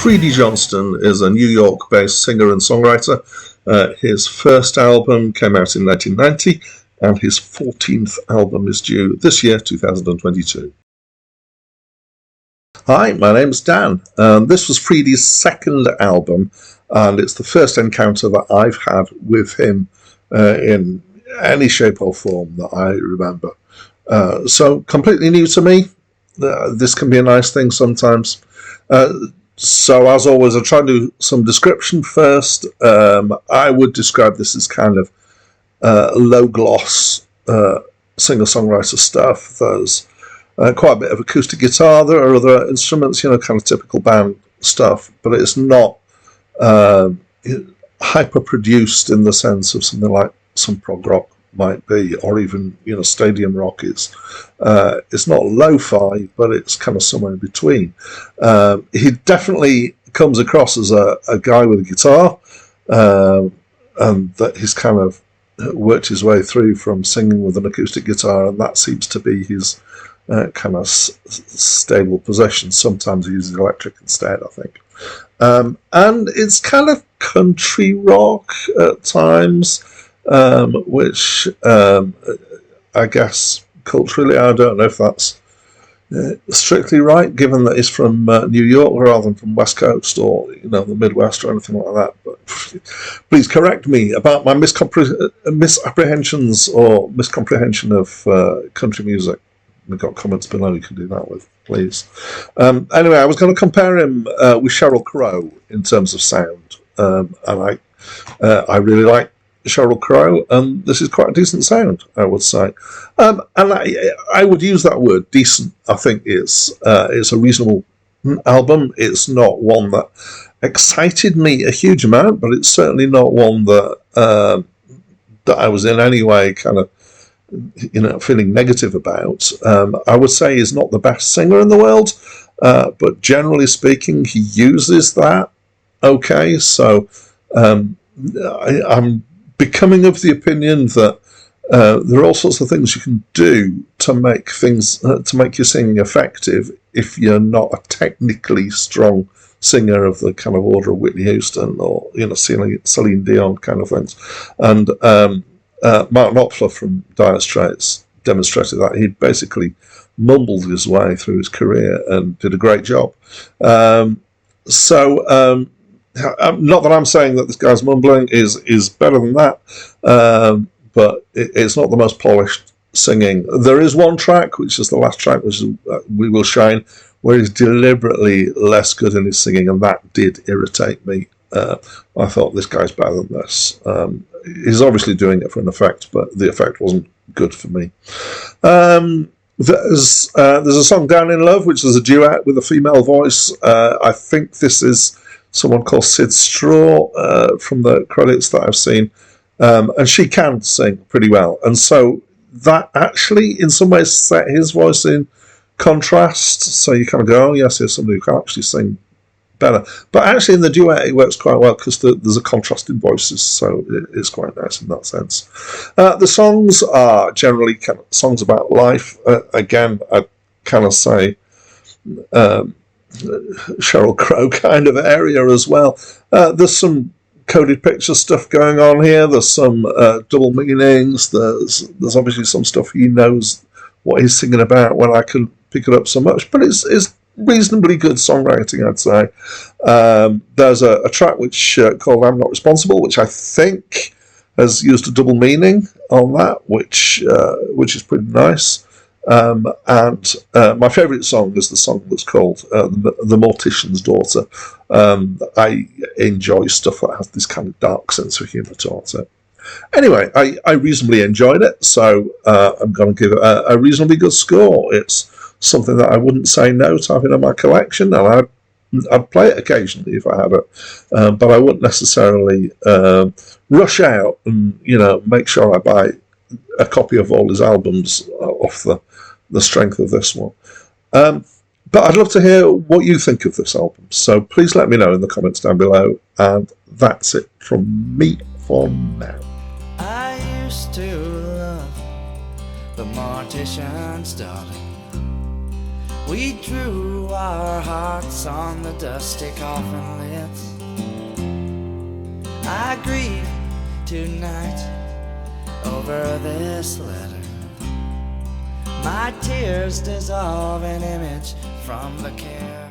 Freedy Johnston is a New York-based singer and songwriter. His first album came out in 1990, and his 14th album is due this year, 2022. Hi, my name's Dan. This was Freedy's second album, and it's the first encounter that I've had with him in any shape or form that I remember. So completely new to me. This can be a nice thing sometimes. So as always, I'll try to do some description first. I would describe this as kind of low gloss singer-songwriter stuff. There's quite a bit of acoustic guitar. There are other instruments, kind of typical band stuff, but it's not hyper-produced in the sense of something like some prog rock might be, or even stadium rock is. It's not lo-fi, but it's kind of somewhere in between. He definitely comes across as a guy with a guitar, and that he's kind of worked his way through from singing with an acoustic guitar, and that seems to be his kind of stable position. Sometimes he uses electric instead, I think. And it's kind of country rock at times, which I guess culturally, I don't know if that's strictly right, given that he's from New York rather than from West Coast or the Midwest or anything like that. But please correct me about my misapprehensions or miscomprehension of country music. We've got comments below you can do that with, please. Anyway, I was going to compare him with Sheryl Crow in terms of sound, and I really like Sheryl Crow, and this is quite a decent sound, I would say. And I would use that word, decent. I think it's a reasonable album. It's not one that excited me a huge amount, but it's certainly not one that I was in any way kind of feeling negative about. I would say he's not the best singer in the world, but generally speaking, he uses that okay. So I'm becoming of the opinion that there are all sorts of things you can do to make your singing effective if you're not a technically strong singer of the kind of order of Whitney Houston or Celine Dion kind of things. And Mark Knopfler from Dire Straits demonstrated that. He basically mumbled his way through his career and did a great job. Not that I'm saying that this guy's mumbling is better than that, but it's not the most polished singing. There is one track, which is the last track, which is We Will Shine, where he's deliberately less good in his singing, and that did irritate me. I thought, this guy's better than this. He's obviously doing it for an effect, but the effect wasn't good for me. There's a song, Down in Love, which is a duet with a female voice. I think this is someone called Sid Straw from the credits that I've seen, and she can sing pretty well, and so that actually in some ways set his voice in contrast, so you kind of go, oh yes, here's somebody who can actually sing better. But actually in the duet it works quite well because there's a contrast in voices, so it's quite nice in that sense. The songs are generally kind of songs about life. Again, I'd kind of say Sheryl Crow kind of area as well. There's some coded picture stuff going on here. There's some double meanings. There's obviously some stuff he knows what he's singing about when I can pick it up so much, but it's reasonably good songwriting, I'd say. There's a track which called I'm Not Responsible, which I think has used a double meaning on that, which is pretty nice. And my favourite song is the song that's called The Mortician's Daughter. I enjoy stuff that has this kind of dark sense of humour towards it. Anyway, I reasonably enjoyed it, so I'm going to give it a reasonably good score. It's something that I wouldn't say no to having in my collection, and I'd play it occasionally if I had it, but I wouldn't necessarily rush out and make sure I buy a copy of all his albums off the strength of this one. But I'd love to hear what you think of this album, so please let me know in the comments down below, and that's it from me for now. I used to love the Mortician's darling. We drew our hearts on the dusty coffin lids. I grieve tonight over this letter. My tears dissolve an image from the care